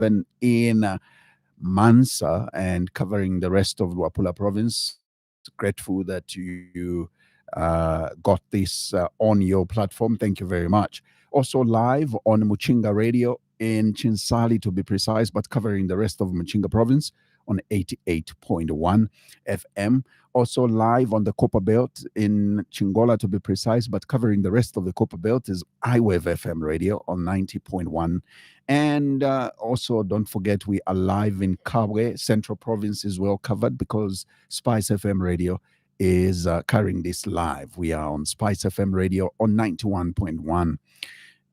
happen in Mansa and covering the rest of Luapula province. Grateful that you got this on your platform. Thank you very much. Also live on Muchinga Radio in Chinsali to be precise, but covering the rest of Muchinga province on 88.1 FM. Also live on the Copper Belt in Chingola to be precise, but covering the rest of the Copper Belt is iWave FM Radio on 90.1. And also don't forget we are live in Kabwe. Central Province is well covered because Spice FM Radio is carrying this live. We are on Spice FM Radio on 91.1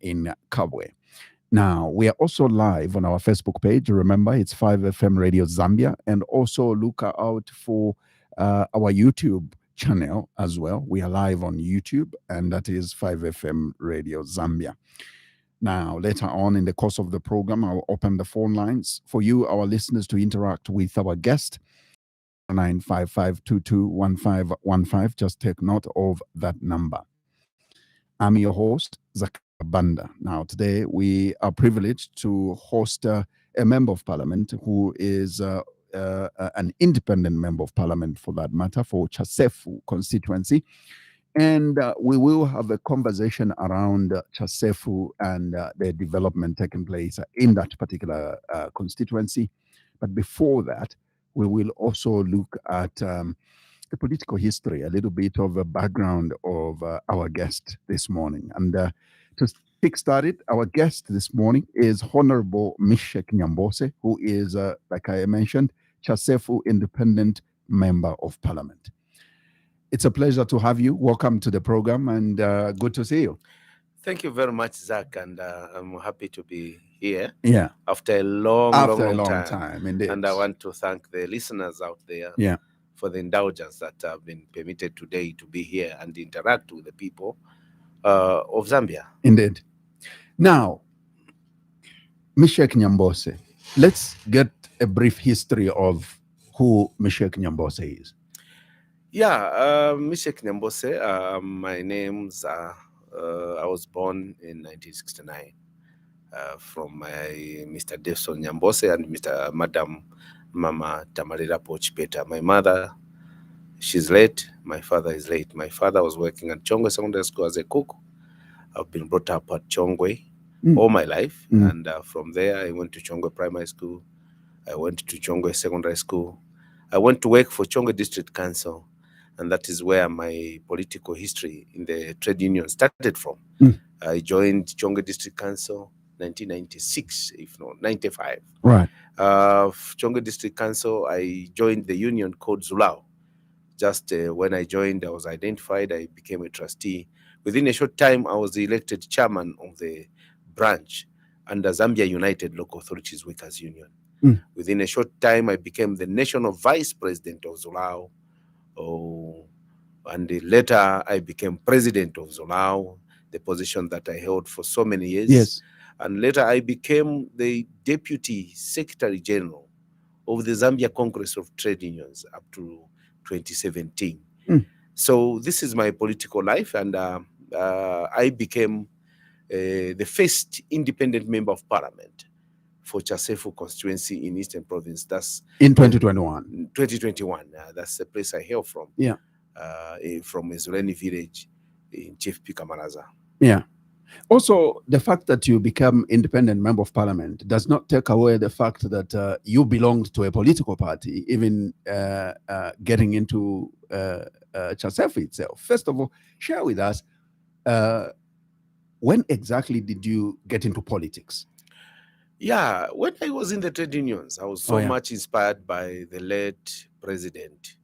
in Kabwe. Now, we are also live on our Facebook page. Remember, it's 5FM Radio Zambia. And also look out for our YouTube channel as well. We are live on YouTube, and that is 5FM Radio Zambia. Now, later on in the course of the program, I'll open the phone lines for you, our listeners, to interact with our guest. 955221515. Just take note of that number. I'm your host, Zachariah Banda. Now, today we are privileged to host a member of parliament who is an independent member of parliament, for that matter, for Chasefu constituency. And we will have a conversation around Chasefu and the development taking place in that particular constituency. But before that, we will also look at the political history, a little bit of a background of our guest this morning. And to kickstart it, our guest this morning is Honourable Misheck Nyambose, who is, like I mentioned, Chasefu Independent Member of Parliament. It's a pleasure to have you. Welcome to the program, and good to see you. Thank you very much, Zach, and I'm happy to be here. Yeah. After a long time, indeed. And I want to thank the listeners out there for the indulgence that have been permitted today to be here and interact with the people of Zambia. Indeed. Now, Misheck Nyambose, let's get a brief history of who Misheck Nyambose is. Yeah, Misheck Nyambose, my name's, I was born in 1969 from Mr. Devson Nyambose and Madam Mama Tamarira Pochpeta. My mother, she's late. My father is late. My father was working at Chongwe Secondary School as a cook. I've been brought up at Chongwe all my life. And from there, I went to Chongwe Primary School. I went to Chongwe Secondary School. I went to work for Chongwe District Council. And that is where my political history in the trade union started from. I joined Chongwe District Council 1996, if not 95. Right. Chongwe District Council, I joined the union called Zulao. Just when I joined, I was identified. I became a trustee. Within a short time, I was elected chairman of the branch under Zambia United Local Authorities Workers Union. Within a short time, I became the national vice president of Zulao. And later I became president of Zulao, the position that I held for so many years. Yes. And later I became the deputy secretary general of the Zambia Congress of Trade Unions up to 2017. So this is my political life, and I became the first independent member of parliament for Chasefu constituency in Eastern Province. That's in 2021. 2021. That's the place I hail from. Yeah. From Ezuleni village in Chief Pikamaraza. Yeah. Also, the fact that you become independent member of parliament does not take away the fact that you belonged to a political party, even getting into Chasefu itself. First of all, share with us, when exactly did you get into politics? Yeah, when I was in the trade unions, I was so much inspired by the late president,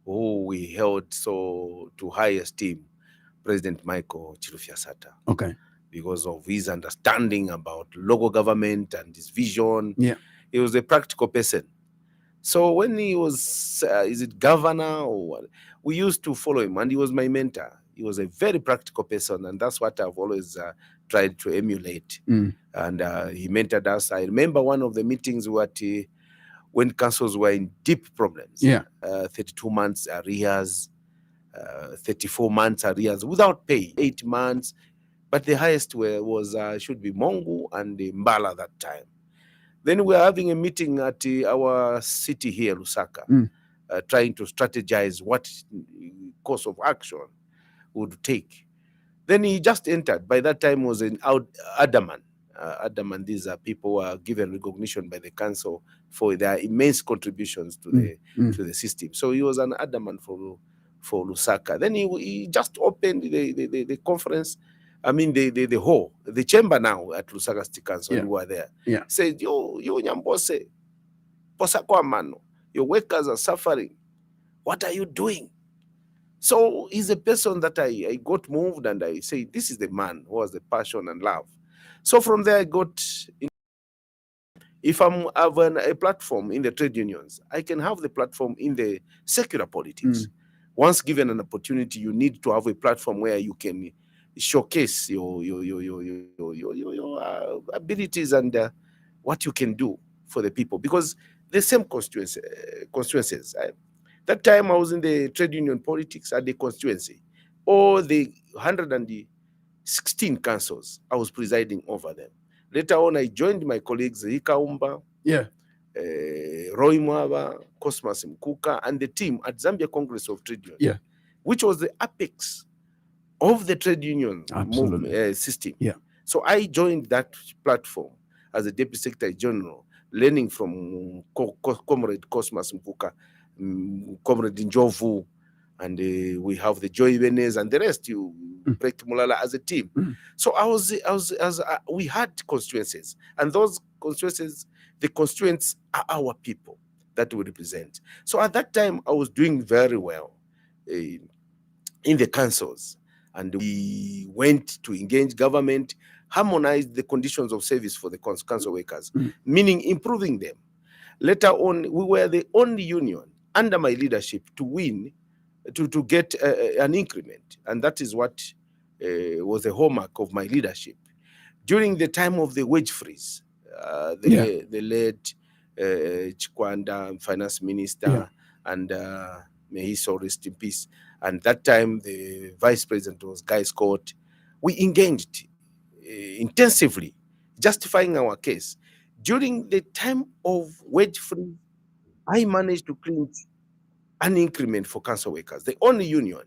who we held so to high esteem, President Michael Chilufya-Sata. Okay. Because of his understanding about local government and his vision. Yeah. He was a practical person. So when he was, is it governor or what? We used to follow him, and he was my mentor. He was a very practical person, and that's what I've always tried to emulate. And he mentored us. I remember one of the meetings when councils were in deep problems. Yeah. 32 months arrears, 34 months arrears without pay, 8 months. But the highest was should be Mongu and Mbala that time. Then we are having a meeting at our city here, Lusaka, trying to strategize what course of action would take. Then he just entered. By that time was in Adaman. Adaman, these are people who are given recognition by the council for their immense contributions to the system. So he was an Adaman for Lusaka. Then he just opened the conference. I mean the hall, the chamber now at Lusaka City Council. We were there. Said, yo Nyambose, posakwa mano, your workers are suffering. What are you doing? So he's a person that I got moved, and I say, this is the man who has the passion and love. So from there I got, if I'm having a platform in the trade unions, I can have the platform in the secular politics. Once given an opportunity, you need to have a platform where you can showcase your abilities and what you can do for the people, because the same constituencies. That time I was in the trade union politics at the constituency. All the 116 councils, I was presiding over them. Later on, I joined my colleagues Ikaumba, Roy Mwaba, Cosmas Mkuka, and the team at Zambia Congress of Trade Unions, which was the apex of the trade union movement, system. So I joined that platform as a Deputy Secretary General, learning from Comrade Cosmas Mkuka, Comrade Njovu, and we have the Joy Venez and the rest. You break Mulala as a team. So we had constituencies, and those constituencies, the constituents are our people that we represent. So at that time, I was doing very well in the councils, and we went to engage government, harmonize the conditions of service for the council workers, meaning improving them. Later on, we were the only union under my leadership to win, to get an increment. And that is what was the hallmark of my leadership. During the time of the wage freeze, the late Chikwanda, finance minister, and may he so rest in peace. And that time, the vice president was Guy Scott. We engaged intensively, justifying our case. During the time of wage freeze, I managed to clinch an increment for council workers, the only union,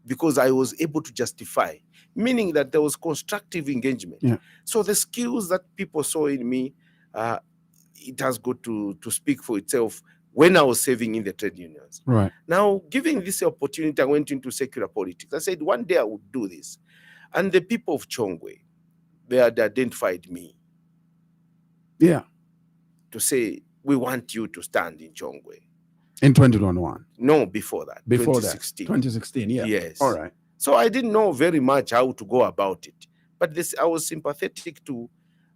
because I was able to justify, meaning that there was constructive engagement. So the skills that people saw in me, it has got to speak for itself when I was serving in the trade unions. Now, giving this opportunity, I went into secular politics. I said, one day I would do this. And the people of Chongwe, they had identified me. To say, we want you to stand in Chongwe. In 2021? No, before that. Before 2016. that. 2016, Yes. All right. So I didn't know very much how to go about it. But I was sympathetic to,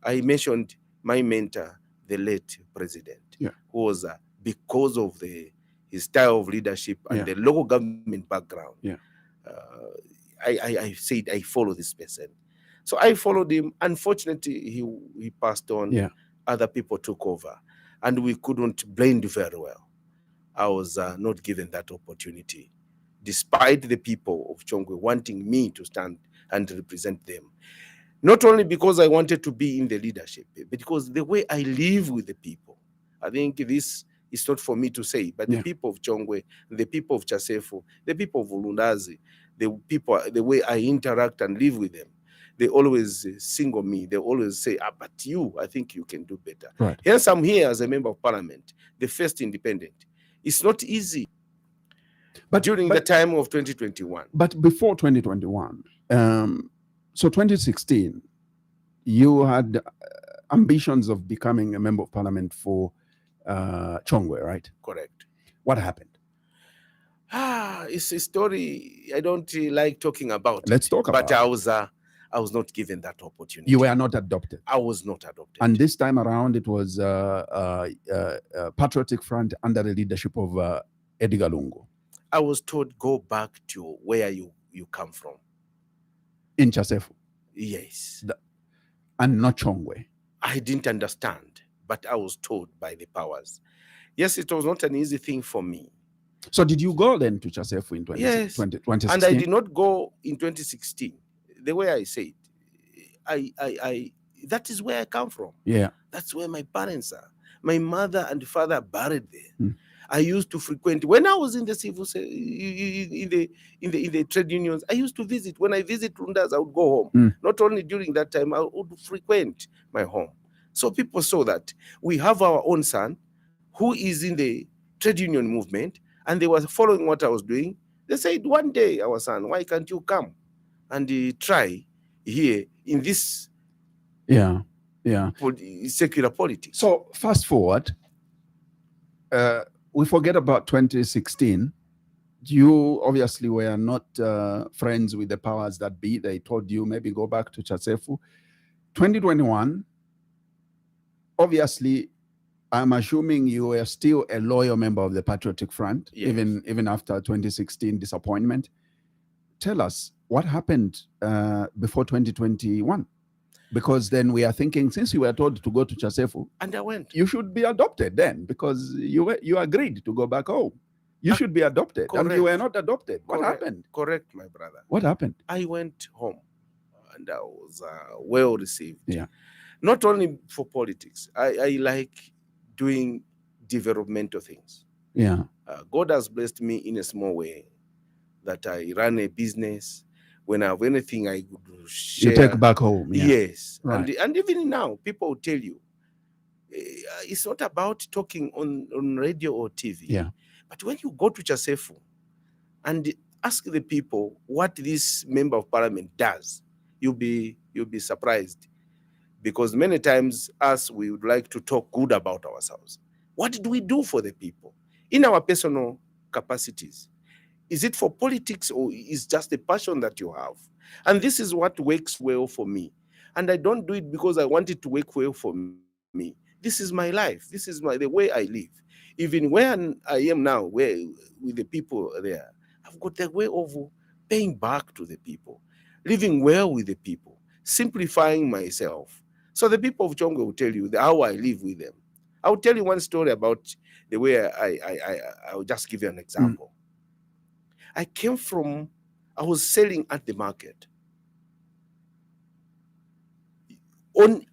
I mentioned my mentor, the late president, who was, because of his style of leadership and the local government background, I said, I follow this person. So I followed him. Unfortunately, he passed on. Other people took over, and we couldn't blend very well. I was not given that opportunity, despite the people of Chongwe wanting me to stand and represent them. Not only because I wanted to be in the leadership, but because the way I live with the people. I think this is not for me to say, but the people of Chongwe, the people of Chasefu, the people of Ulundazi, the way I interact and live with them, they always single me. They always say, but you, I think you can do better. Hence, I'm here as a member of parliament, the first independent. It's not easy. But during the time of 2021. But before 2021, so 2016, you had ambitions of becoming a member of parliament for Chongwe, right? Correct. What happened? It's a story I don't like talking about. Let's talk about it. But I was not given that opportunity. You were not adopted. I was not adopted. And this time around, it was Patriotic Front under the leadership of Edgar Lungu. I was told, go back to where you come from. In Chasefu? Yes. And not Chongwe? I didn't understand, but I was told by the powers. Yes, it was not an easy thing for me. So did you go then to Chasefu in 2016? And I did not go in 2016. The way I said, that is where I come from. That's where my parents are. My mother and father are buried there. Mm. I used to frequent when I was in the in the trade unions. I used to visit. When I visit Rundas, I would go home. Mm. Not only during that time, I would frequent my home. So people saw that we have our own son who is in the trade union movement, and they were following what I was doing. They said, one day, our son, why can't you come and try here in this secular politics? So fast forward, we forget about 2016. You obviously were not friends with the powers that be. They told you maybe go back to Chasefu. 2021, obviously, I'm assuming you were still a loyal member of the Patriotic Front, Yes. even after 2016 disappointment. Tell us what happened before 2021. Because then we are thinking, since you were told to go to Chasefu, and I went, you should be adopted then, because you agreed to go back home. You should be adopted, correct. and you were not adopted. What Correct. happened? Correct, my brother. What happened? I went home, and I was well received. Yeah. Not only for politics. I like doing developmental things. Yeah. God has blessed me in a small way that I run a business. When I have anything I could share, You take back home. Yeah. Yes. Right. And even now, people will tell you, it's not about talking on radio or TV. Yeah. But when you go to Chasefu and ask the people what this member of parliament does, you'll be surprised. Because many times us, we would like to talk good about ourselves. What do we do for the people in our personal capacities? Is it for politics, or is just a passion that you have? And this is what works well for me. And I don't do it because I want it to work well for me. This is my life. This is the way I live. Even when I am now, where with the people there, I've got the way of paying back to the people, living well with the people, simplifying myself. So the people of Chongwe will tell you how I live with them. I'll tell you one story about the way I'll just give you an example. I was selling at the market.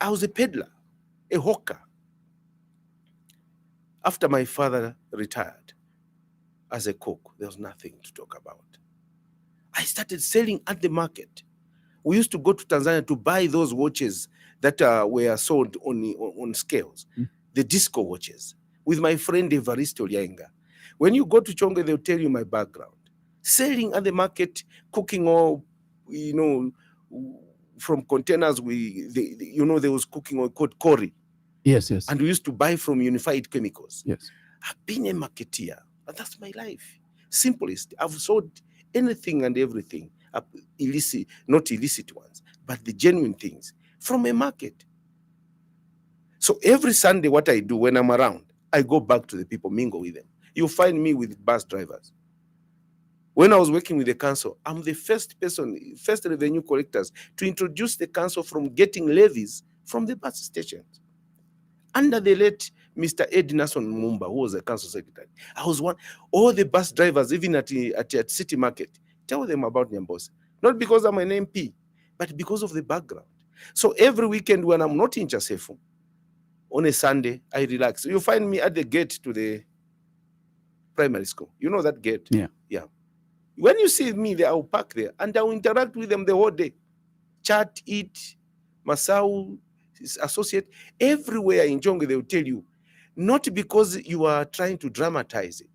I was a peddler, a hawker. After my father retired as a cook, there was nothing to talk about. I started selling at the market. We used to go to Tanzania to buy those watches that were sold on scales, the disco watches, with my friend Evaristo Lyaenga. When you go to Chongwe, they'll tell you my background. Selling at the market, cooking all, from containers, there was cooking oil called Kori. Yes, yes. And we used to buy from Unified Chemicals. Yes. I've been a marketeer, and that's my life. Simplest. I've sold anything and everything, illicit, not illicit ones, but the genuine things from a market. So every Sunday, what I do when I'm around, I go back to the people, mingle with them. You'll find me with bus drivers. When I was working with the council, I'm the first revenue collectors to introduce the council from getting levies from the bus stations. Under the late Mr. Ed Nason Mumba, who was the council secretary, I was one. All the bus drivers, even at City Market, tell them about Nyambose. Not because I'm an MP, but because of the background. So every weekend when I'm not in Chasefu, on a Sunday, I relax. You find me at the gate to the primary school. You know that gate? Yeah. Yeah. When you see me there, I'll park there and I'll interact with them the whole day. Chat, eat, Masau, associate. Everywhere in Chongwe, they will tell you, not because you are trying to dramatize it,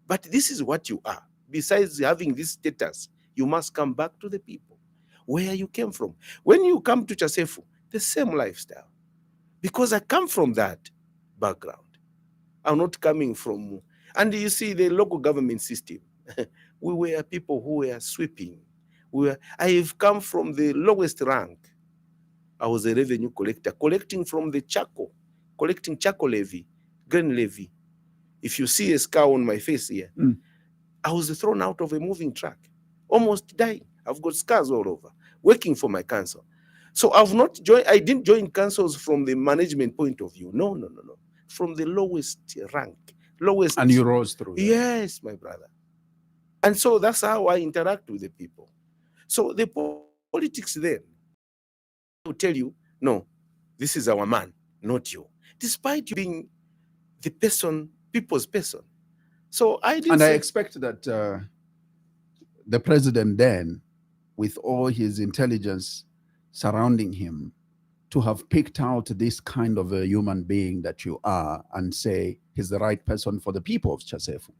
but this is what you are. Besides having this status, you must come back to the people where you came from. When you come to Chasefu, the same lifestyle. Because I come from that background. I'm not coming from, and you see the local government system. We were people who were sweeping. I have come from the lowest rank. I was a revenue collector, collecting from the charcoal, collecting charcoal levy, grain levy. If you see a scar on my face here, I was thrown out of a moving truck, almost dying. I've got scars all over, working for my council. So I didn't join councils from the management point of view. No. From the lowest rank, lowest. And you rose through that. Yes, my brother. And so that's how I interact with the people. So the politics then will tell you, no, this is our man. not you, despite you being the person, people's person. So I didn't. And I expect that the president then, with all his intelligence surrounding him, to have picked out this kind of a human being that you are and say he's the right person for the people of Chasefu.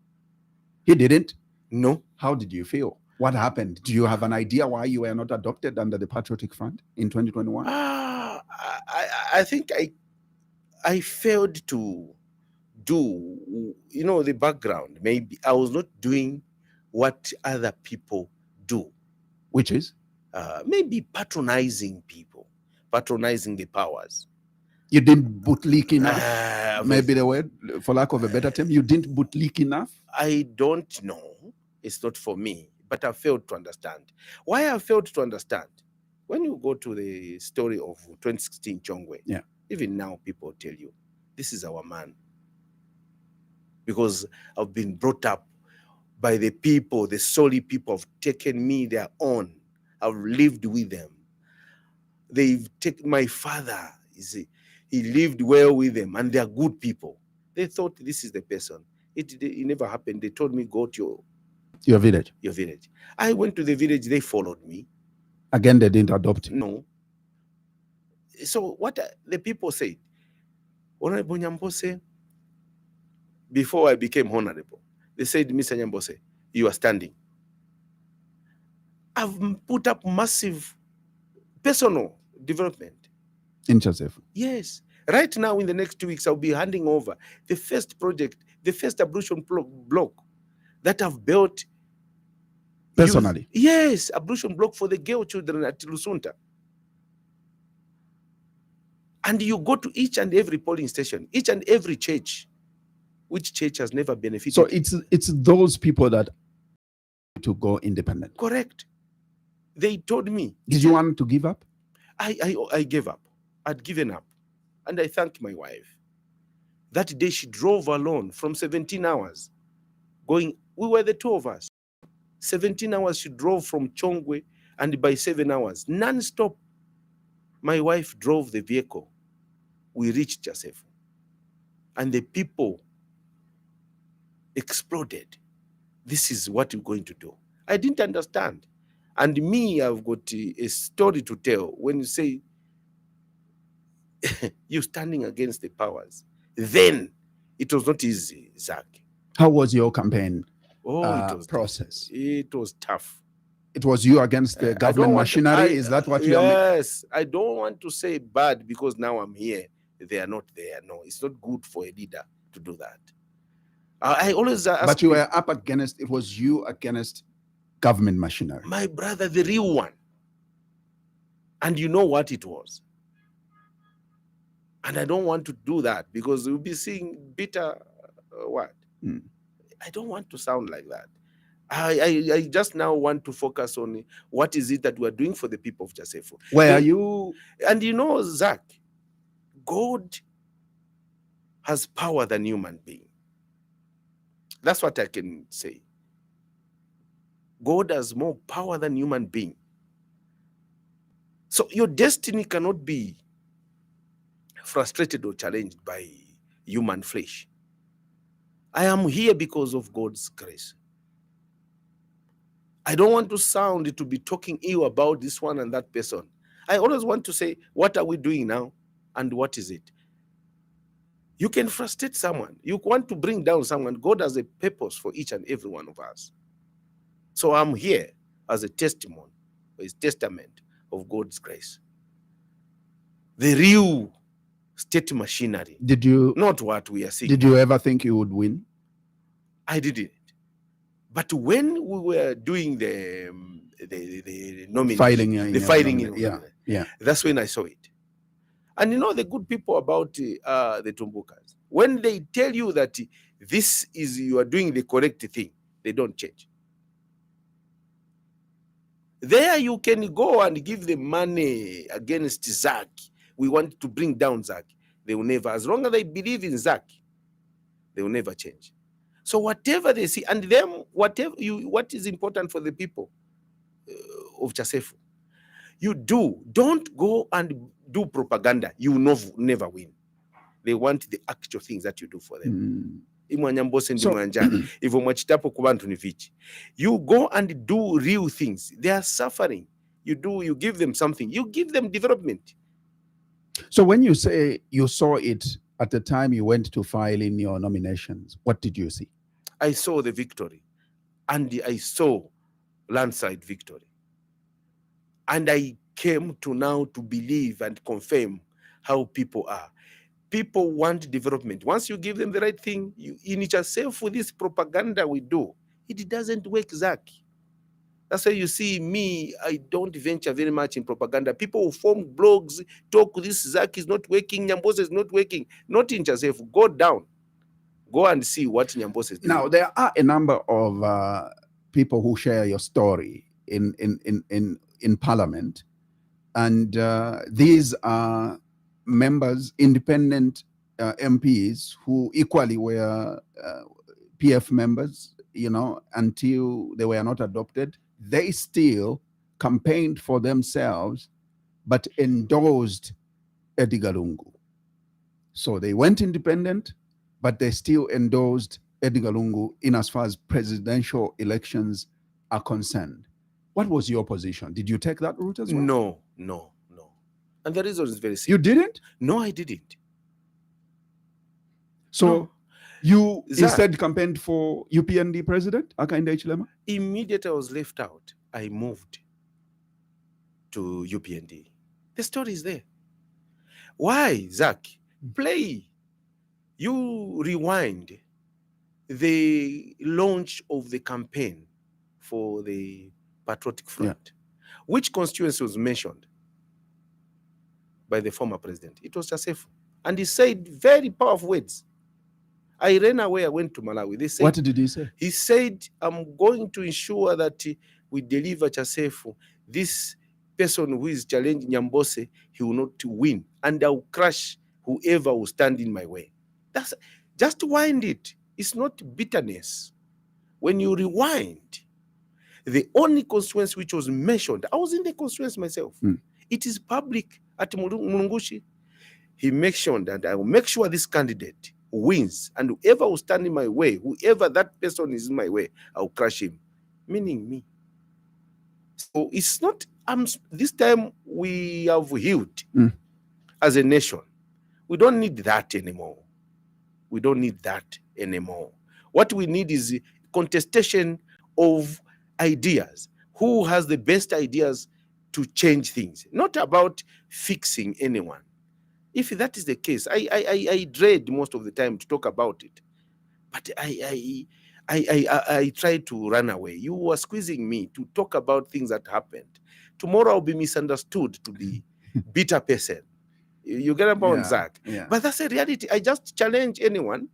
He didn't. No. How did you feel? What happened? Do you have an idea why you were not adopted under the Patriotic Front in 2021? I think I failed to do, the background. Maybe I was not doing what other people do. Which is? Maybe patronizing people, patronizing the powers. You didn't bootlick enough? Maybe the word, for lack of a better term, you didn't bootlick enough? I don't know. It's not for me, but I failed to understand. Why I failed to understand? When you go to the story of 2016 Chongwe, yeah, even now people tell you, this is our man. Because I've been brought up by the people, the Soli people have taken me their own. I've lived with them. They've taken my father, he lived well with them, and they are good people. They thought this is the person. It never happened. They told me, go to your village. Your village. I went to the village, they followed me. Again, they didn't adopt you? No. So what the people said, Honourable Nyambose, before I became Honourable, they said, Mr. Nyambose, you are standing. I've put up massive personal development. In Chasefu? Yes. Right now, in the next 2 weeks, I'll be handing over the first project, the first ablution block that I've built. Personally? Yes, ablution block for the girl children at Lusunta. And you go to each and every polling station, each and every church. Which church has never benefited? So it's those people that to go independent. Correct. They told me. Did you want to give up? I gave up. I'd given up. And I thanked my wife. That day she drove alone from 17 hours. We were the two of us. 17 hours she drove from Chongwe, and by 7 hours, non-stop, my wife drove the vehicle. We reached Chasefu. And the people exploded. This is what we're going to do. I didn't understand. And me, I've got a story to tell. When you say you're standing against the powers, then it was not easy, Zach. How was your campaign process? It was tough. It was you against the government machinery? Is that what you are? Yes. I don't want to say bad because now I'm here. They are not there. No, it's not good for a leader to do that. I always ask. But you were up against, it was you against government machinery. My brother, the real one. And you know what it was. And I don't want to do that because we'll be seeing bitter what? I don't want to sound like that. I just now want to focus on what is it that we're doing for the people of Chasefu. Where are you? And you know, Zach, God has power than human being. That's what I can say. God has more power than human being. So your destiny cannot be frustrated or challenged by human flesh. I am here because of God's grace. I don't want to sound to be talking ill about this one and that person. I always want to say, what are we doing now? And what is it? You can frustrate someone. You want to bring down someone. God has a purpose for each and every one of us. So I'm here as a testimony, a testament of God's grace. The real state machinery. Did you? Not what we are seeing. Did you ever think you would win? I didn't. But when we were doing the nomination, yeah, that's when I saw it. And you know the good people about the Tumbukas, when they tell you that this is, you are doing the correct thing, they don't change. There you can go and give them money against Zach. We want to bring down Zach. They will never, as long as they believe in Zach, they will never change. So whatever they see, and them, what is important for the people of Chasefu, you do. Don't go and do propaganda. You will never win. They want the actual things that you do for them. So, You go and do real things. They are suffering. You give them something. You give them development. So when you say you saw it at the time you went to file in your nominations, what did you see? I saw the victory, and I saw landslide victory. And I came to now to believe and confirm how people are. People want development. Once you give them the right thing, in itself, with this propaganda we do, it doesn't work, Zach. That's why you see me, I don't venture very much in propaganda. People who form blogs, talk, this Zach is not working, Nyambose is not working. Not in Chasefu. Go down. Go and see what Nyambose is doing. Now, there are a number of people who share your story in Parliament. And these are members, independent MPs who equally were PF members, until they were not adopted. They still campaigned for themselves, but endorsed Edgar Lungu. So they went independent, but they still endorsed Edgar Lungu in as far as presidential elections are concerned. What was your position? Did you take that route as well? No. And the reason is very simple. You didn't? No, I didn't. So no. You instead campaigned for UPND president, Hakainde Hichilema? Immediately I was left out, I moved to UPND. The story is there. Why, Zach? Play. You rewind the launch of the campaign for the Patriotic Front. Which constituency was mentioned by the former president? It was Chasefu. And he said very powerful words. I ran away, I went to Malawi. They said, what did he say? He said, I'm going to ensure that we deliver Chasefu. This person who is challenging Nyambose, he will not win. And I will crush whoever will stand in my way. That's just wind it. It's not bitterness. When you rewind, the only constituency which was mentioned, I was in the constituency myself. It is public at Mulungushi. He mentioned that I will make sure this candidate wins, and whoever will stand in my way, whoever that person is in my way, I will crush him, meaning me. So it's not, this time we have healed as a nation. We don't need that anymore. We don't need that anymore. What we need is contestation of ideas. Who has the best ideas to change things? Not about fixing anyone. If that is the case, I dread most of the time to talk about it. But I try to run away. You were squeezing me to talk about things that happened. Tomorrow I'll be misunderstood to be bitter person. You get about Zach. But that's a reality. I just challenge anyone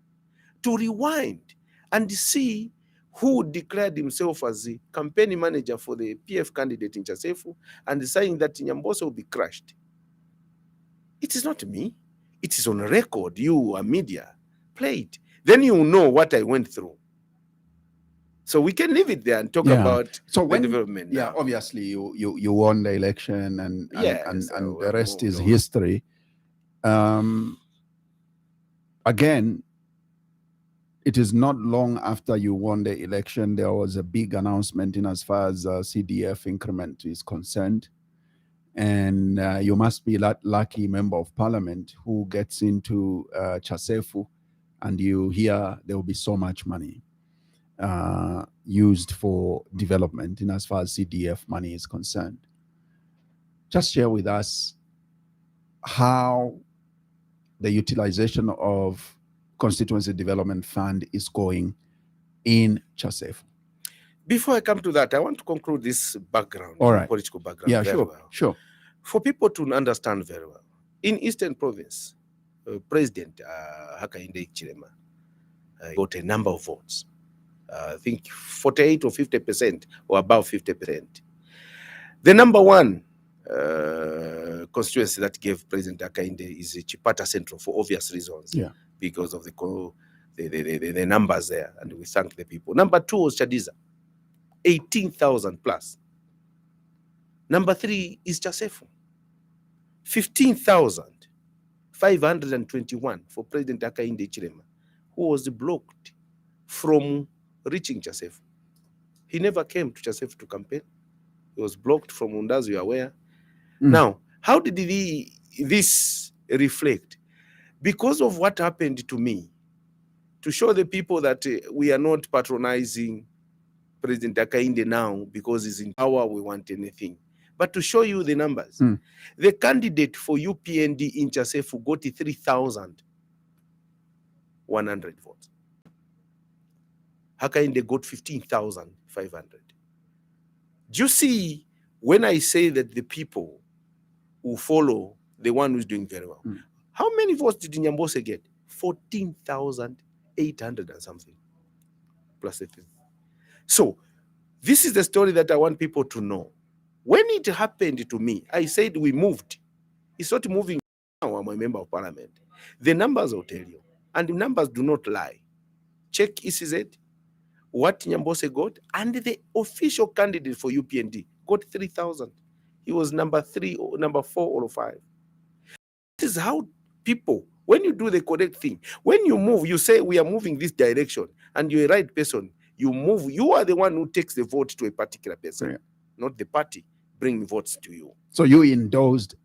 to rewind and see who declared himself as the campaign manager for the PF candidate in Chasefu and saying that Nyambose will be crushed. It is not me. It is on record. You are media. Play it. Then you know what I went through. So we can leave it there and talk about the development. Yeah, now. Obviously you won the election and the rest is history. Again, it is not long after you won the election, there was a big announcement in as far as CDF increment is concerned. And you must be that lucky member of parliament who gets into Chasefu and you hear there will be so much money used for development in as far as CDF money is concerned. Just share with us how the utilization of Constituency Development Fund is going in Chasefu. Before I come to that, I want to conclude this background, political background. Yeah, sure. For people to understand very well, in Eastern Province, President Hakainde Hichilema got a number of votes. I think 48 or 50% or above 50%. The number one constituency that gave President Hakainde is Chipata Central for obvious reasons. Because of the numbers there, and we thank the people. Number two was Chadiza, 18,000 plus. Number three is Chasefu, 15,500 521 for President Hakainde Hichilema, who was blocked from reaching Chasefu. He never came to Chasefu to campaign. He was blocked from Undazi, you are aware. Now, how did this reflect? Because of what happened to me, to show the people that we are not patronizing President Hakainde now because he's in power, we want anything. But to show you the numbers, the candidate for UPND in Chasefu got 3,100 votes. Hakainde got 15,500. Do you see, when I say that the people who follow the one who's doing very well, how many votes did Nyambose get? 14,800 and something, plus the thing. So this is the story that I want people to know. When it happened to me, I said we moved. It's not moving now. I'm a member of parliament. The numbers will tell you. And the numbers do not lie. Check ECZ, what Nyambose got, and the official candidate for UPND got 3,000. He was number 3 or number 4 or 5. This is how people, when you do the correct thing, when you move, you say we are moving this direction, and you're a right person, you move, you are the one who takes the vote to a particular person, not the party bring votes to you. So you endorsed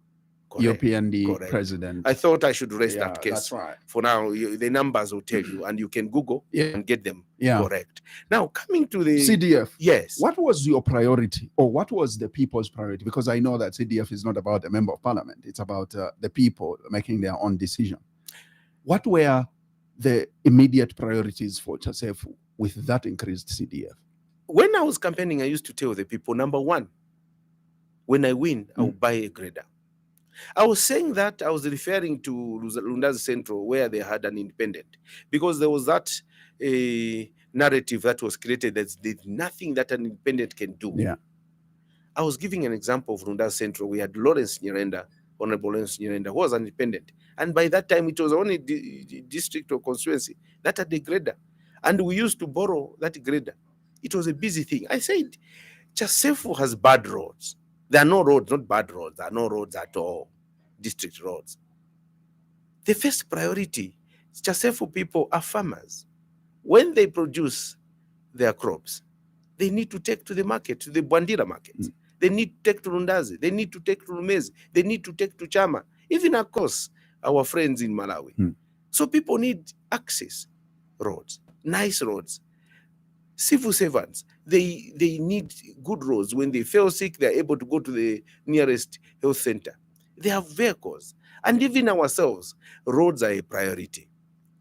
Correct. UPND president. I thought I should raise that case. That's right. For now, the numbers will tell you, and you can Google and get them correct. Now, coming to the CDF. Yes. What was your priority, or what was the people's priority? Because I know that CDF is not about a member of parliament. It's about the people making their own decision. What were the immediate priorities for Chasefu with that increased CDF? When I was campaigning, I used to tell the people, number one, when I win, I'll buy a grader. I was saying that, I was referring to Lundazi Central, where they had an independent, because there was that narrative that was created that there's nothing that an independent can do. Yeah. I was giving an example of Lundazi Central. We had Lawrence Nyirenda, Honourable Lawrence Nyirenda, who was an independent. And by that time, it was only district or constituency that had a grader. And we used to borrow that grader. It was a busy thing. I said, Chasefu has bad roads. There are no roads, not bad roads. There are no roads at all, district roads. The first priority, Chasefu people are farmers. When they produce their crops, they need to take to the market, to the Bandira markets. They need to take to Lundazi. They need to take to Lumezi. They need to take to Chama, even across our friends in Malawi. So people need access roads, nice roads. Civil servants, they need good roads. When they feel sick, they're able to go to the nearest health center. They have vehicles. And even ourselves, roads are a priority.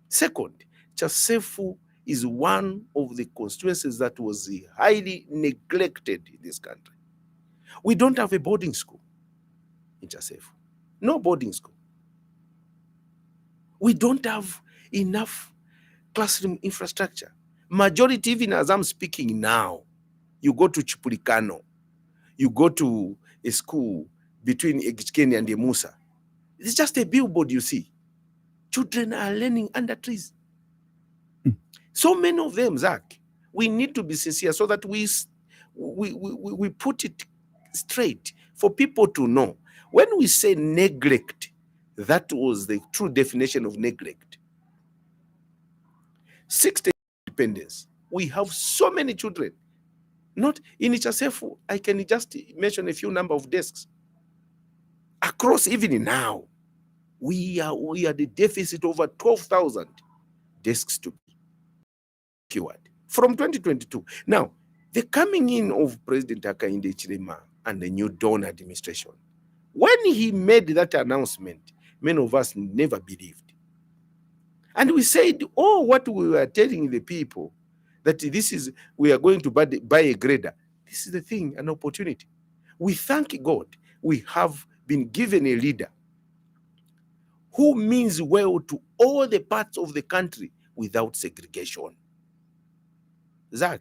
Second, Chasefu is one of the constituencies that was highly neglected in this country. We don't have a boarding school in Chasefu. No boarding school. We don't have enough classroom infrastructure. Majority, even as I'm speaking now, you go to Chipulikano, you go to a school between Egichkeni and Emusa. It's just a billboard you see. Children are learning under trees. So many of them, Zach, we need to be sincere so that we put it straight for people to know. When we say neglect, that was the true definition of neglect. 60 independence. We have so many children. Not in Chasefu, I can just mention a few number of desks. Across, even now, we are the deficit over 12,000 desks to be secured from 2022. Now, the coming in of President Hakainde Hichilema and the new Dawn administration, when he made that announcement, many of us never believed. And we said, oh, what we were telling the people, that this is, we are going to buy a grader. This is the thing, an opportunity. We thank God we have been given a leader who means well to all the parts of the country without segregation. Zach,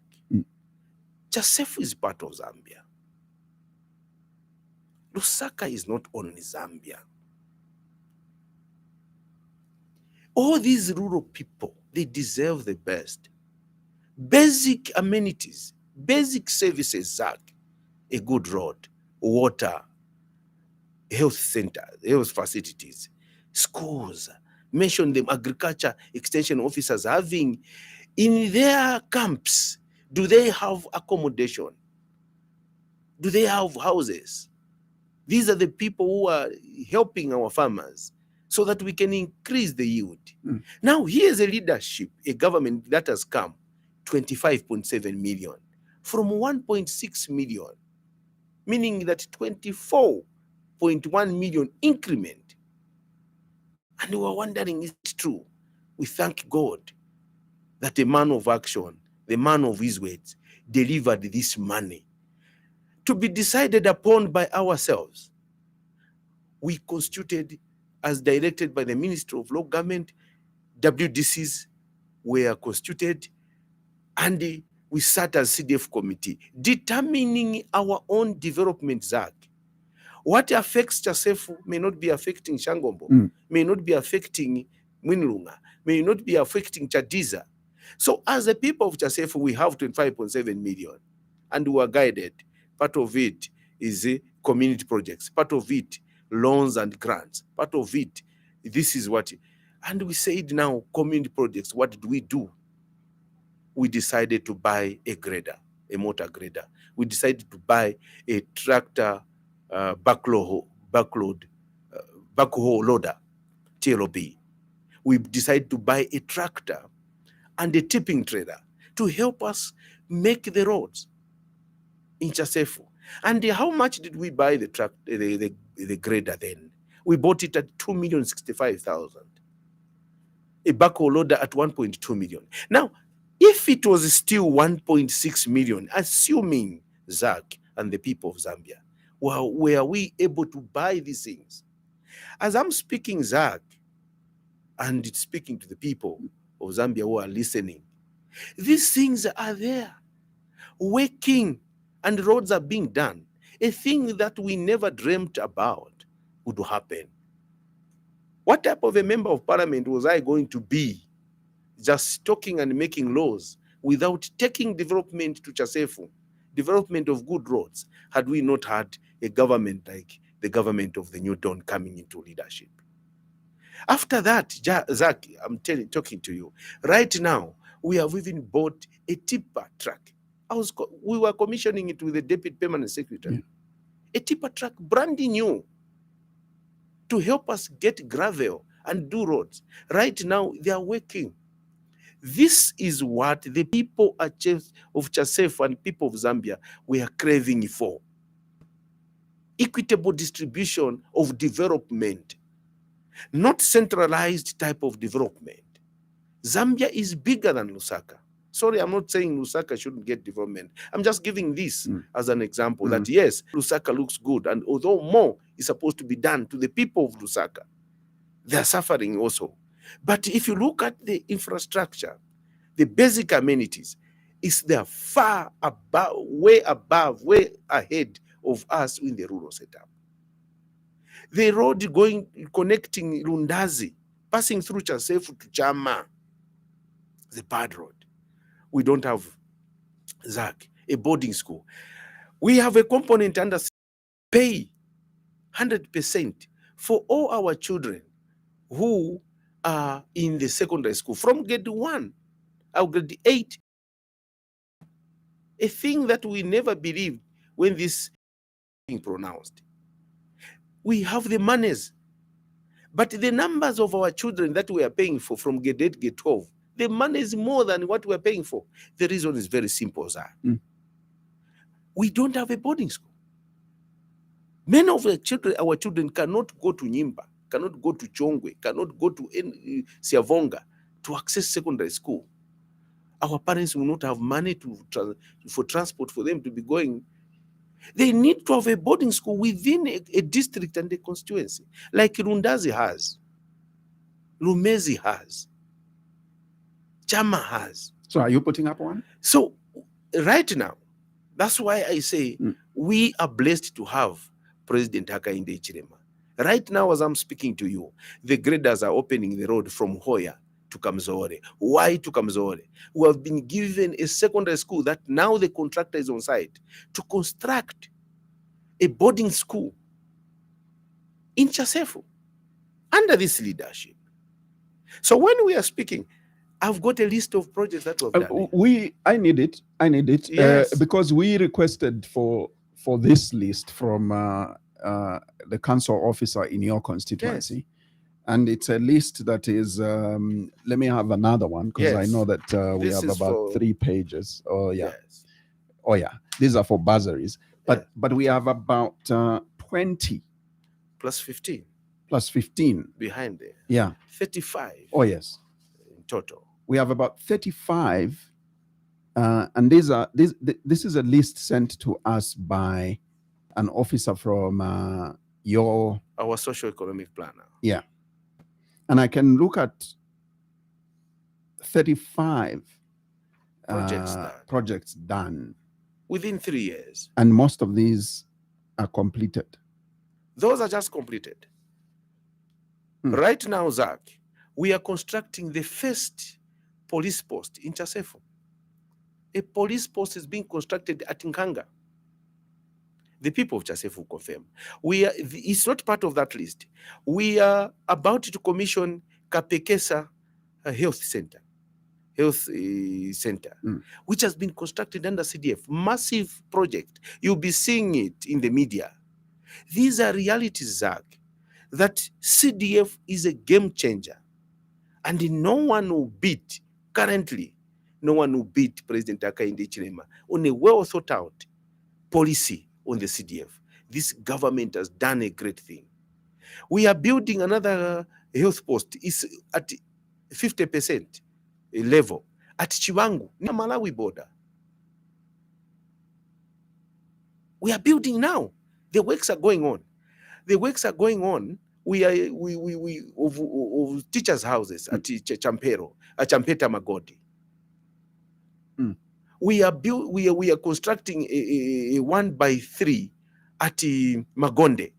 Chasefu is part of Zambia. Lusaka is not only Zambia. All these rural people, they deserve the best. Basic amenities, basic services, Zach, a good road, water, health center, health facilities, schools, mention them, agriculture extension officers having in their camps, do they have accommodation? Do they have houses? These are the people who are helping our farmers so that we can increase the yield. Now, here's a leadership, a government that has come 25.7 million from 1.6 million, meaning that 24.1 million increment. And we were wondering, is it true? We thank God that a man of action, the man of his words, delivered this money to be decided upon by ourselves. We constituted, as directed by the Ministry of Local Government, WDCs were constituted, and we sat as CDF committee, determining our own development, Zach. What affects Chasefu may not be affecting Shangombo, may not be affecting Mwinlunga, may not be affecting Chadiza. So as the people of Chasefu, we have 25.7 million, and we are guided. Part of it is community projects, part of it loans and grants, part of it, this is what. And we said now, community projects, what did we do? We decided to buy a grader, a motor grader. We decided to buy a tractor backhoe loader, TLOB. We decided to buy a tractor and a tipping trailer to help us make the roads in Chasefu. And how much did we buy the grader then? We bought it at 2,065,000. A backhoe loader at 1.2 million. Now, if it was still 1.6 million, assuming Zach and the people of Zambia, well, were we able to buy these things? As I'm speaking, Zach, and speaking to the people of Zambia who are listening, these things are there, working, and roads are being done. A thing that we never dreamt about would happen. What type of a member of parliament was I going to be, just talking and making laws without taking development to Chasefu, development of good roads, had we not had a government like the government of the New Dawn coming into leadership? After that, Zach, I'm talking to you, right now, we have even bought a tipper truck. We were commissioning it with the Deputy Permanent Secretary. A tipper truck, brand new, to help us get gravel and do roads. Right now, they are working. This is what the people of Chasefu and people of Zambia were craving for. Equitable distribution of development, not centralized type of development. Zambia is bigger than Lusaka. Sorry, I'm not saying Lusaka shouldn't get development. I'm just giving this as an example that yes, Lusaka looks good, and although more is supposed to be done to the people of Lusaka, they are suffering also. But if you look at the infrastructure, the basic amenities, is there far above, way ahead of us in the rural setup. The road connecting Lundazi, passing through Chasefu to Chama, the bad road. We don't have, Zach, a boarding school. We have a component under pay 100% for all our children who are in the secondary school from grade 1 or grade 8. A thing that we never believed when this being pronounced. We have the monies, but the numbers of our children that we are paying for from grade 8, grade 12, the money is more than what we are paying for. The reason is very simple, sir. We don't have a boarding school. Many of our children cannot go to Nyimba, cannot go to Chongwe, cannot go to Siavonga to access secondary school. Our parents will not have money for transport for them to be going. They need to have a boarding school within a district and a constituency, like Rundazi has, Lumezi has, Chama has. So are you putting up one? So right now, that's why I say we are blessed to have President Hakainde Hichilema. Right now, as I'm speaking to you, the graders are opening the road from Hoya to Kamzoore. Why to Kamzoore? We have been given a secondary school that now the contractor is on site to construct a boarding school in Chasefu. under this leadership. So when we are speaking, I've got a list of projects that we've done. I need it. Yes. Because we requested for this list from the council officer in your constituency. Yes. And it's a list that is, let me have another one, because I Yes. know that we This have is about for- 3 pages. Oh, yeah. Yes. Oh, yeah. These are for bursaries. Yeah. But we have about 20 Plus 15 plus 15. behind there. Yeah. 35 Oh, yes. in total. We have about 35. And this is a list sent to us by an officer from Our socio-economic planner. Yeah. And I can look at 35 projects done within 3 years. And most of these are completed. Those are just completed. Right now, Zach, we are constructing the first police post in Chasefu. A police post is being constructed at Nkanga. The people of Chasefu confirm. It's not part of that list. We are about to commission Kapekesa Health Center, which has been constructed under CDF. Massive project. You'll be seeing it in the media. These are realities, Zach, that CDF is a game changer. And no one will beat, currently, no one will beat President Hakainde Hichilema on a well thought out policy on the CDF. This government has done a great thing. We are building another health post. It's at 50% level at Chiwangu, near Malawi border. We are building now. The works are going on. The works are going on. We of teachers' houses at Champero, at Champeta Magodi. We are constructing a 1x3 at Magonde.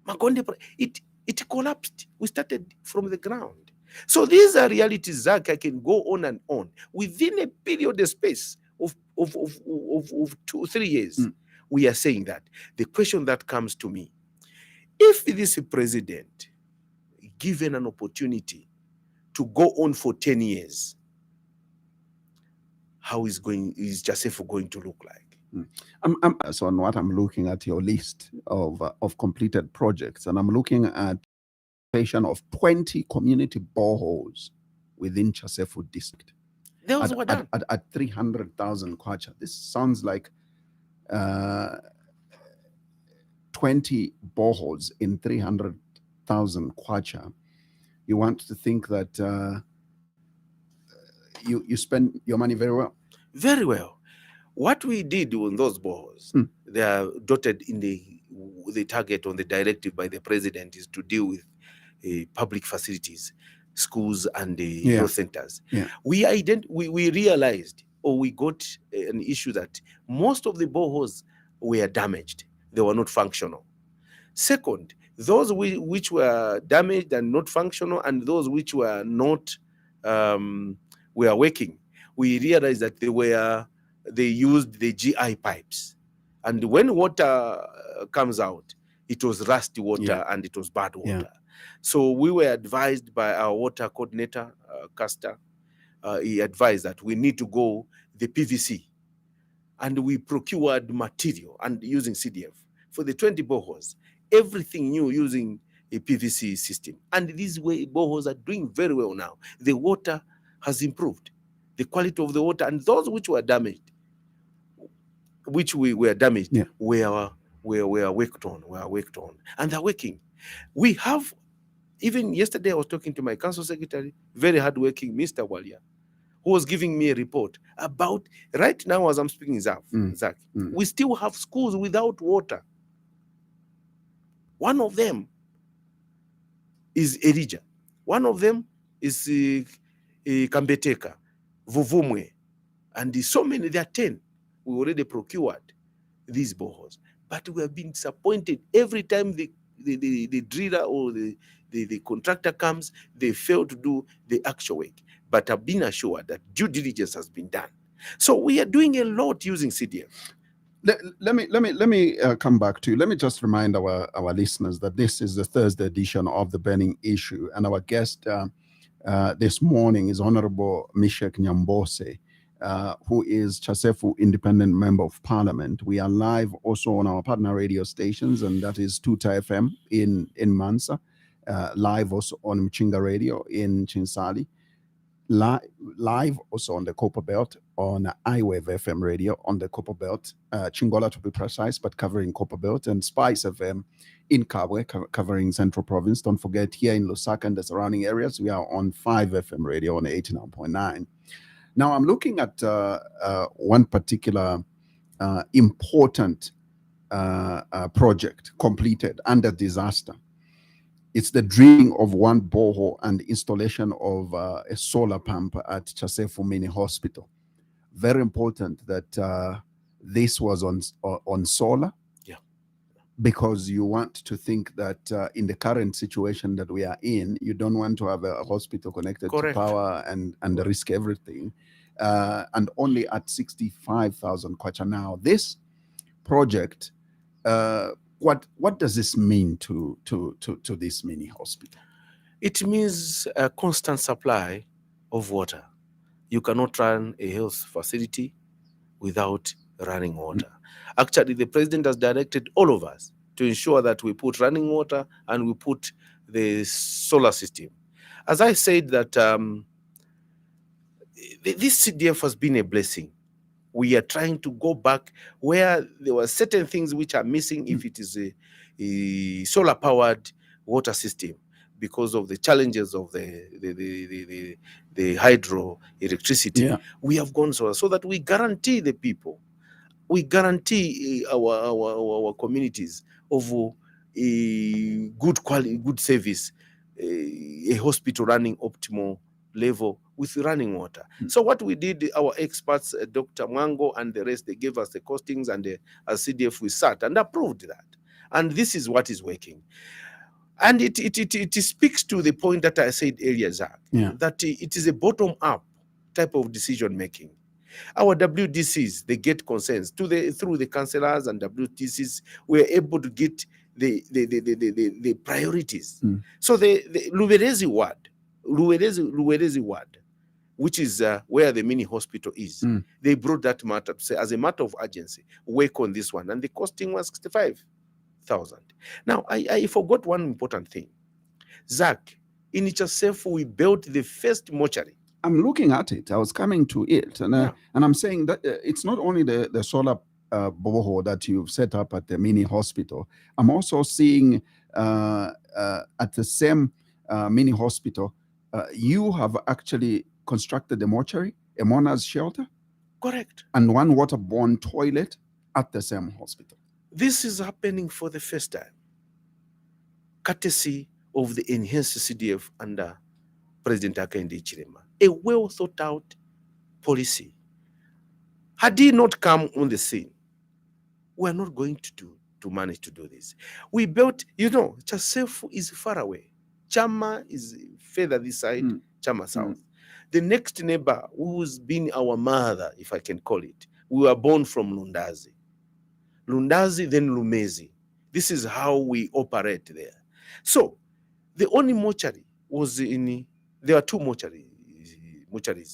Magonde, it collapsed. We started from the ground. So these are realities, Zach. I can go on and on. Within a period of space of 2-3 years, we are saying that. The question that comes to me, if this president given an opportunity to go on for 10 years, how is Chasefu going to look like? So on what I'm looking at your list of completed projects, and I'm looking at creation of 20 community boreholes within Chasefu district. Those were done at 300,000 kwacha. This sounds like 20 boreholes in 300,000 kwacha. You want to think that you spend your money very well. Very well. What we did on those boreholes, they are dotted in the target on the directive by the president is to deal with public facilities, schools, and health centers. We realized, or we got an issue that most of the boreholes were damaged. They were not functional. Second, those which were damaged and not functional, and those which were not were working, we realized that they used the GI pipes, and when water comes out, it was rusty water and it was bad water. So we were advised by our water coordinator, Castor. He advised that we need to go the PVC, and we procured material and using CDF for the 20 boreholes. Everything new using a PVC system, and these boreholes are doing very well now. The water has improved, the quality of the water, and those which were damaged, were worked on, and they're working. We have, even yesterday I was talking to my council secretary, very hardworking Mr. Walia, who was giving me a report about, right now as I'm speaking, Zach, we still have schools without water. One of them is Erija. One of them is Kambeteka, Vuvumwe, and so many, there are 10. We already procured these boreholes, but we have been disappointed every time the driller or the contractor comes, they fail to do the actual work. But I've been assured that due diligence has been done. So we are doing a lot using CDF. Let me come back to you. Let me just remind our listeners that this is the Thursday edition of the Burning Issue, and our guest this morning is Honourable Misheck Nyambose, who is Chasefu Independent Member of Parliament. We are live also on our partner radio stations, and that is Tuta FM in Mansa, live also on Mchinga Radio in Chinsali, live also on the Copper Belt on iWave FM radio on the Copper Belt, Chingola to be precise, but covering Copper Belt, and Spice FM in Kabwe, covering Central Province. Don't forget, here in Lusaka and the surrounding areas, we are on 5 FM radio on 89.9. Now, I'm looking at one particular important project completed under disaster. It's the drilling of one borehole and installation of a solar pump at Chasefu Mini Hospital. Very important that this was on solar. Yeah. Because you want to think that in the current situation that we are in, you don't want to have a hospital connected Correct. to power and risk everything. And only at 65,000 kwacha now. This project, what does this mean to this mini hospital? It means a constant supply of water. You cannot run a health facility without running water. Actually, the president has directed all of us to ensure that we put running water and we put the solar system. As I said that this CDF has been a blessing. We are trying to go back where there were certain things which are missing if it is a solar-powered water system, because of the challenges of the hydroelectricity. Yeah. We have gone so that we guarantee the people, we guarantee our communities of a good quality, good service, a hospital running optimal level with running water. So what we did, our experts, Dr. Mwango and the rest, they gave us the costings, and as CDF we sat and approved that. And this is what is working. And it speaks to the point that I said earlier, Zach, that it is a bottom-up type of decision-making. Our WDCs, they get concerns through the councillors and WDCs. We're able to get the priorities. So the Luberezi ward, which is where the mini hospital is, they brought that matter to say, as a matter of urgency, work on this one, and the costing was 65,000. Now, I forgot one important thing. Zach, in Chasefu, we built the first mortuary. I'm looking at it. I was coming to it, and I'm saying that it's not only the solar borehole that you've set up at the mini hospital. I'm also seeing at the same mini hospital, you have actually constructed a mortuary, a mourner's shelter. Correct. And one waterborne toilet at the same hospital. This is happening for the first time, courtesy of the enhanced CDF under President Hakainde Hichilema. A well thought out policy. Had he not come on the scene, we are not going to manage to do this. We built, Chasefu is far away. Chama is further this side, Chama South. The next neighbor, who's been our mother, if I can call it, we were born from Lundazi. Lundazi, then Lumezi. This is how we operate there. So, the only mortuary was there are two mortuaries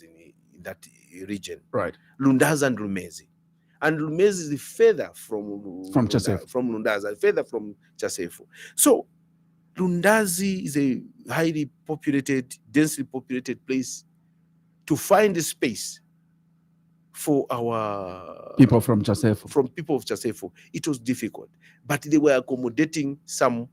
in that region. Right. Lundazi and Lumezi. And Lumezi is further from Chasefu. From Lundazi, further from Chasefu. So, Lundazi is a highly populated, densely populated place. To find a space for our people from Chasefu. From people of Chasefu, it was difficult. But they were accommodating some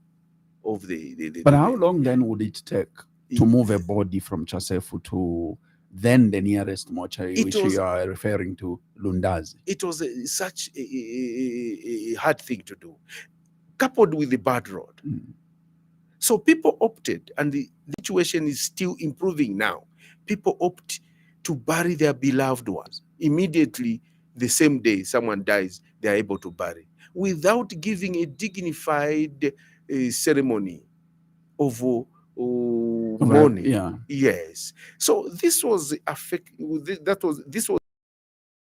of the But how long then would it take to move a body from Chasefu to then the nearest mortuary, which you are referring to, Lundazi? It was such a hard thing to do, coupled with the bad road. So people opted, and the situation is still improving now. People opt to bury their beloved ones. Immediately, the same day someone dies, they are able to bury, without giving a dignified ceremony of mourning. Yeah. Yes. So this was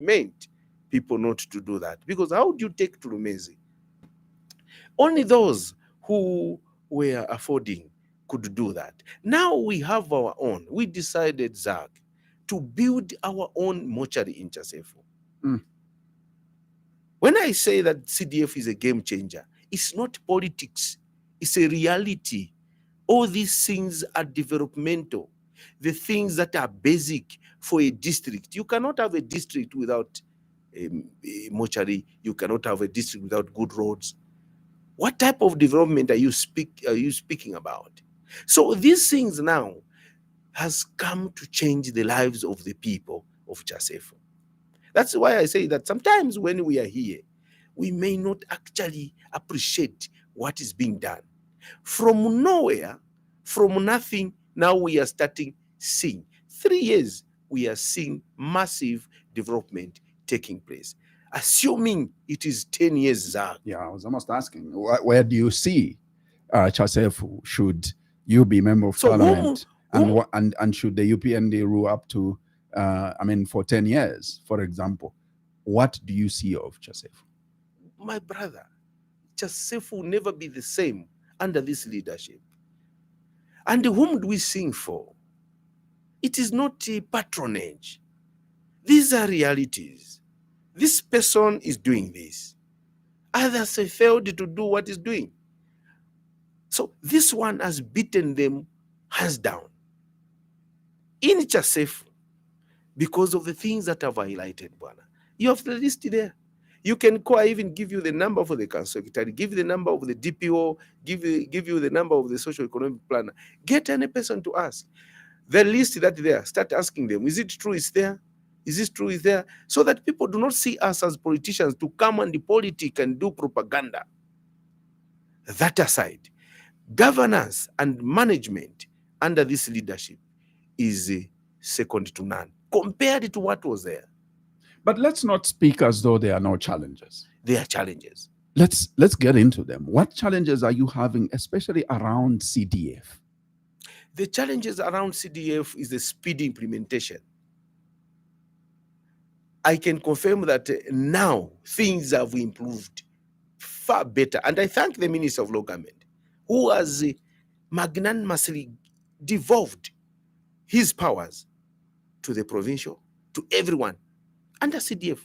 meant people not to do that. Because how do you take Tulumezi? Only those who were affording could do that. Now we have our own. We decided, Zach, to build our own mortuary in Chasefu. When I say that CDF is a game changer, it's not politics, it's a reality. All these things are developmental. The things that are basic for a district. You cannot have a district without a mortuary. You cannot have a district without good roads. What type of development are you speaking about? So these things now has come to change the lives of the people of Chasefu. That's why I say that sometimes when we are here, we may not actually appreciate what is being done. From nowhere, from nothing, now we are starting seeing. 3 years, we are seeing massive development taking place. Assuming it is 10 years, Zach. Yeah, I was almost asking, where do you see Chasefu? Should you be member of parliament? And should the UPND rule up to, for 10 years, for example? What do you see of Chasefu? My brother, Chasefu will never be the same under this leadership. And whom do we sing for? It is not a patronage. These are realities. This person is doing this. Others have failed to do what he's doing. So this one has beaten them hands down. In Chasefu, because of the things that I've highlighted, Bwana. You have the list there. You can call, I even give you the number for the council secretary, give you the number of the DPO, give you the number of the social economic planner. Get any person to ask. The list that there, start asking them, is it true it's there? Is this true it's there? So that people do not see us as politicians to come and politic and do propaganda. That aside, governance and management under this leadership is second to none compared to what was there. But let's not speak as though there are no challenges. There are challenges. Let's get into them. What challenges are you having, especially around CDF? The challenges around CDF is the speedy implementation. I can confirm that now things have improved far better. And I thank the Minister of Law Government, who has magnanimously devolved his powers to the provincial, to everyone, under CDF.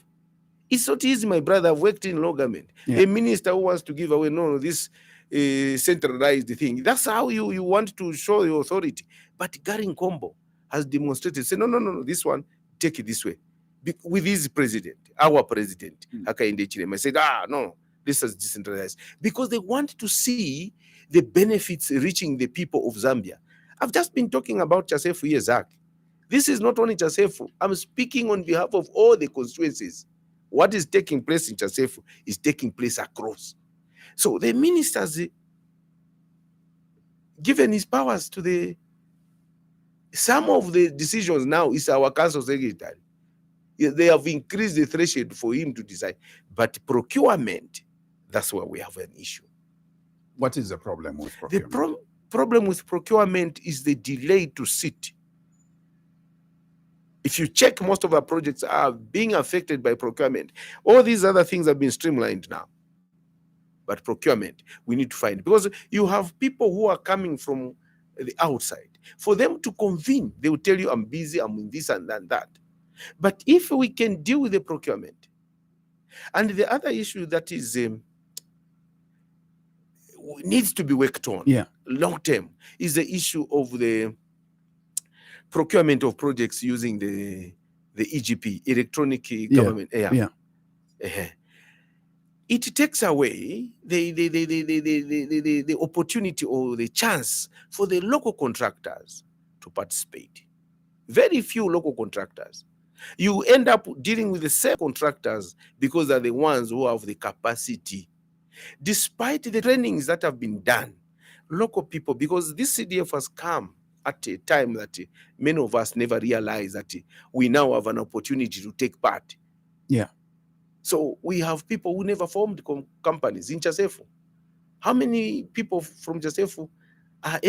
It's not easy, my brother. I've worked in law government. Yeah. A minister who wants to give away, no, this centralized thing. That's how you want to show your authority. But Gary Nkombo has demonstrated, say, no, this one, take it this way. With his president, our president, Hakainde Chilema, said, no, this is decentralized. Because they want to see the benefits reaching the people of Zambia. I've just been talking about Chasefu here, Zach. This is not only Chasefu. I'm speaking on behalf of all the constituencies. What is taking place in Chasefu is taking place across. So the ministers given his powers to some of the decisions now is our council secretary. They have increased the threshold for him to decide. But procurement, that's where we have an issue. What is the problem with procurement? The problem with procurement is the delay to sit. If you check, most of our projects are being affected by procurement. All these other things have been streamlined now. But procurement, we need to find. Because you have people who are coming from the outside. For them to convene, they will tell you, I'm busy, I'm in this and that. But if we can deal with the procurement, and the other issue that is needs to be worked on long term is the issue of the procurement of projects using the EGP, electronic government. It takes away the opportunity or the chance for the local contractors to participate. Very few local contractors. You end up dealing with the same contractors because they're the ones who have the capacity. Despite the trainings that have been done, local people, because this CDF has come at a time that many of us never realized that we now have an opportunity to take part. Yeah. So we have people who never formed companies in Chasefu. How many people from Chasefu are able